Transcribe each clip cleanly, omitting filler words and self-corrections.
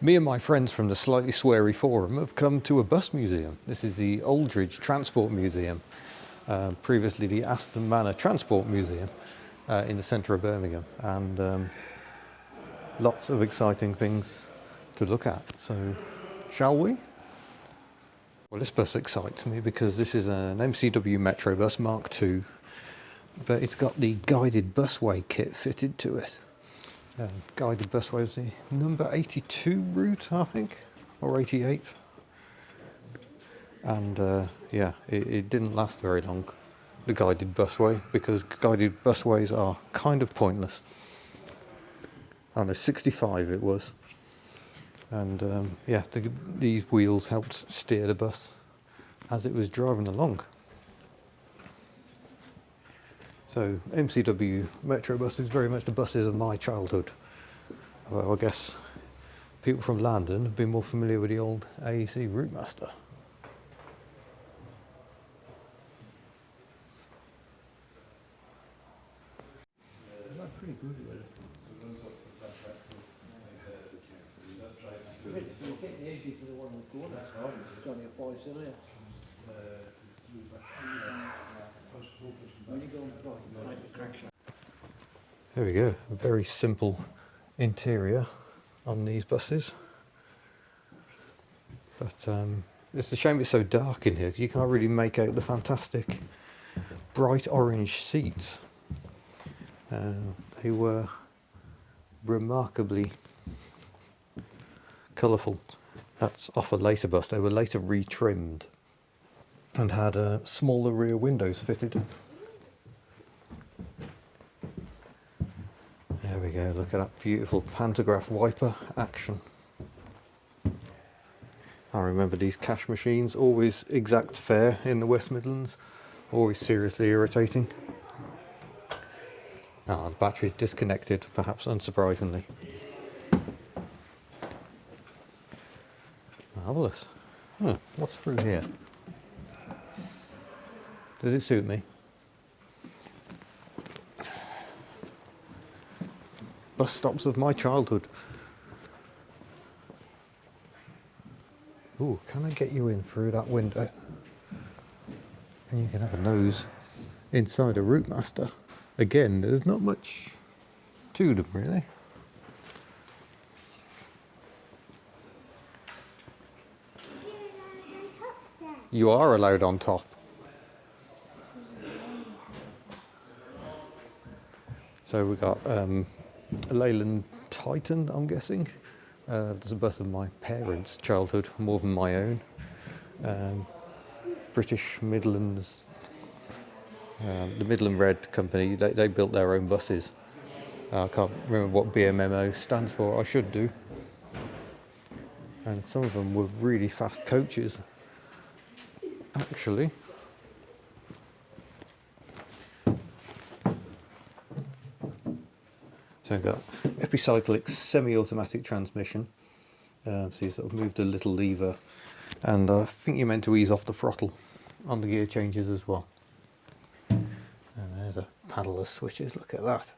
Me and my friends from the Slightly Sweary Forum have come to a bus museum. This is the Aldridge Transport Museum, previously the Aston Manor Transport Museum in the centre of Birmingham, and lots of exciting things to look at. So, shall we? Well, this bus excites me because this is an MCW Metrobus Mk2, but it's got the guided busway kit fitted to it. Guided busway was the number 82 route, I think, or 88. And yeah, it didn't last very long, the guided busway, because guided busways are kind of pointless. And a 65 it was. And yeah, these wheels helped steer the bus as it was driving along. So MCW Metrobus is very much the buses of my childhood. Well, I guess people from London have been more familiar with the old AEC Routemaster. Pretty good, really. You're getting easy for the one with corner. It's only a price, isn't it? There we go, a very simple interior on these buses. But it's a shame it's so dark in here because you can't really make out the fantastic bright orange seats. They were remarkably colourful. That's off a later bus. They were later retrimmed and had smaller rear windows fitted. There we go, look at that beautiful pantograph wiper action. I remember these cash machines, always exact fare in the West Midlands, always seriously irritating. Ah, the battery's disconnected, perhaps unsurprisingly. Marvellous. Oh, what's through here? Does it suit me? Bus stops of my childhood. Ooh, can I get you in through that window? And you can have a nose inside a Routemaster. Again, there's not much to them, really. You are allowed on top. So we got a Leyland Titan, I'm guessing. There's a bus of my parents' childhood, more than my own. British Midlands, the Midland Red company, they built their own buses. I can't remember what BMMO stands for, I should do. And some of them were really fast coaches, actually. So we've got epicyclic semi-automatic transmission. So you sort of move the little lever, and I think you're meant to ease off the throttle on the gear changes as well. And there's a paddle of switches, look at that.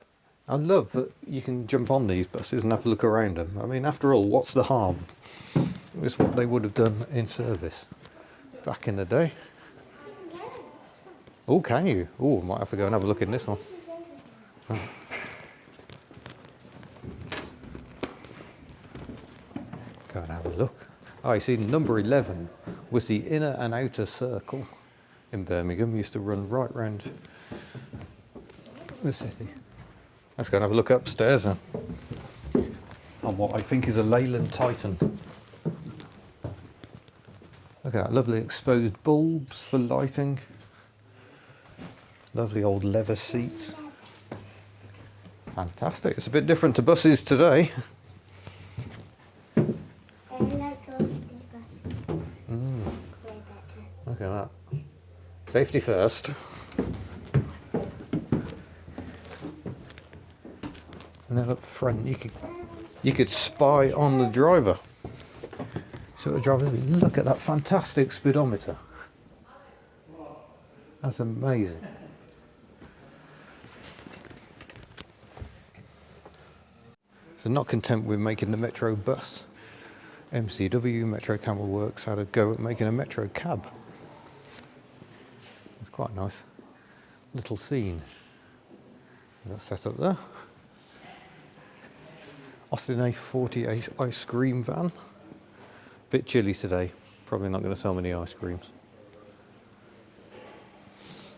I love that you can jump on these buses and have a look around them. I mean, after all, what's the harm? It's what they would have done in service back in the day. Oh, can you? Oh, might have to go and have a look in this one. Oh. Go and have a look. Oh, you see, number 11 was the inner and outer circle in Birmingham. Used to run right round the city. Let's go and have a look upstairs then, on what I think is a Leyland Titan. Look at that, lovely exposed bulbs for lighting. Lovely old leather seats. Fantastic. It's a bit different to buses today. Look at that. Safety first. And then up front you could spy on the driver. So the driver, look at that fantastic speedometer. That's amazing. So not content with making the Metro bus, MCW Metrocab works had a go at making a Metrocab. It's quite a nice little scene. That's set up there. Aston A48 ice cream van. Bit chilly today. Probably not going to sell many ice creams.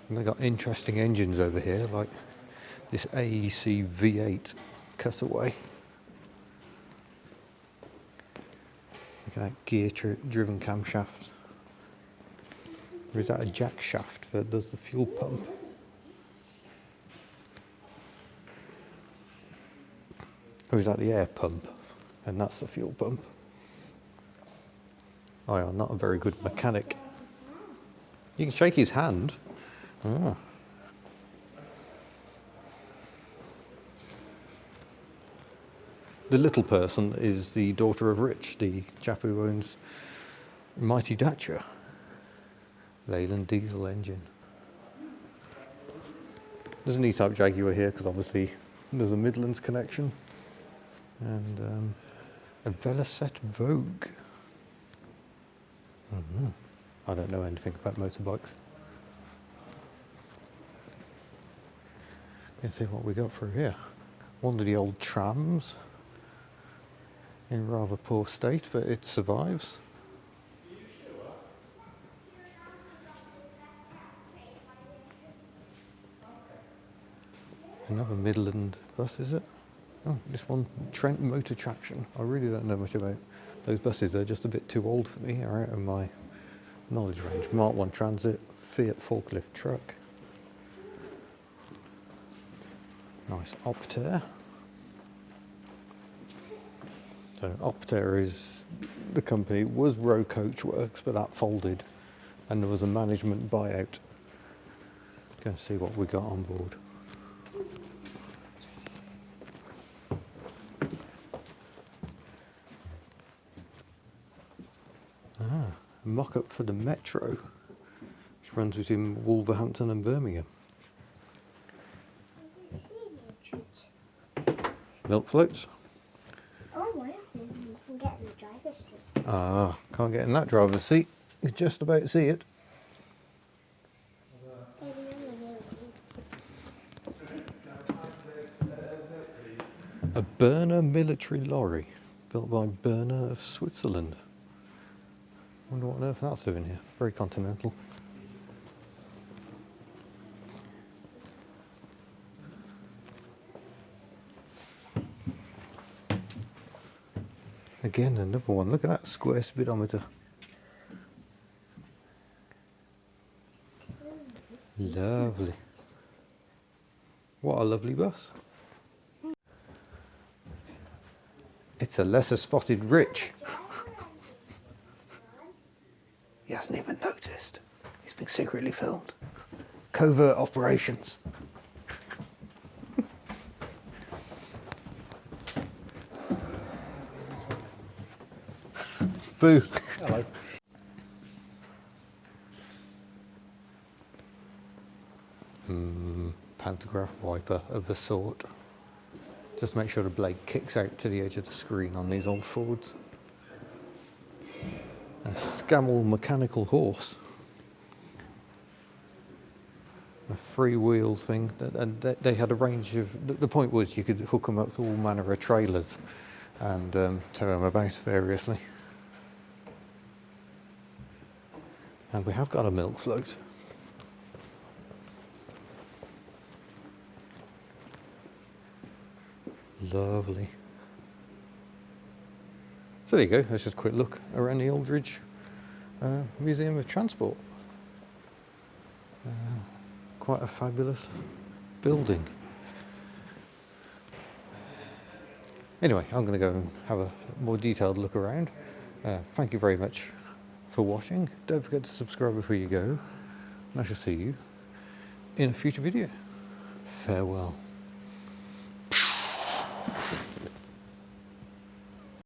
And they've got interesting engines over here, like this AEC V8 cutaway. Look at that gear-driven camshaft. Or is that a jack shaft that does the fuel pump? Or is that the air pump? And that's the fuel pump. I am not a very good mechanic. You can shake his hand. Ah. The little person is the daughter of Rich, the chap who owns Mighty Dacia. Leyland diesel engine. There's an E-Type Jaguar here because obviously there's a Midlands connection. And a Velocette Vogue. I don't know anything about motorbikes. Let's see what we got through here. One of the old trams in rather poor state, but it survives. Another Midland bus, is it? Oh, this one, Trent Motor Traction. I really don't know much about those buses. They're just a bit too old for me. They're out of my knowledge range. Mark 1 Transit, Fiat forklift truck. Nice Optare. So Optare is the company. It was Row Coach Works, but that folded, and there was a management buyout. Go and see what we got on board. A mock-up for the Metro, which runs between Wolverhampton and Birmingham. Milk floats. Oh, one of them you can get in the driver's seat. Ah, can't get in that driver's seat. You just about see it. A Burner military lorry, built by Burner of Switzerland. Wonder what on earth that's doing here. Very continental. Again, another one. Look at that square speedometer. Lovely. What a lovely bus. It's a lesser spotted Rich. He hasn't even noticed. He's been secretly filmed. Covert operations. Boo. Hello. Pantograph wiper of a sort. Just make sure the blade kicks out to the edge of the screen on these old Fords. A Scammell mechanical horse. A free-wheel thing. And they had a range of... The point was you could hook them up to all manner of trailers and tow them about variously. And we have got a milk float. Lovely. So there you go, that's just a quick look around the Aldridge Museum of Transport. Quite a fabulous building. Anyway, I'm going to go and have a more detailed look around. Thank you very much for watching. Don't forget to subscribe before you go. And I shall see you in a future video. Farewell.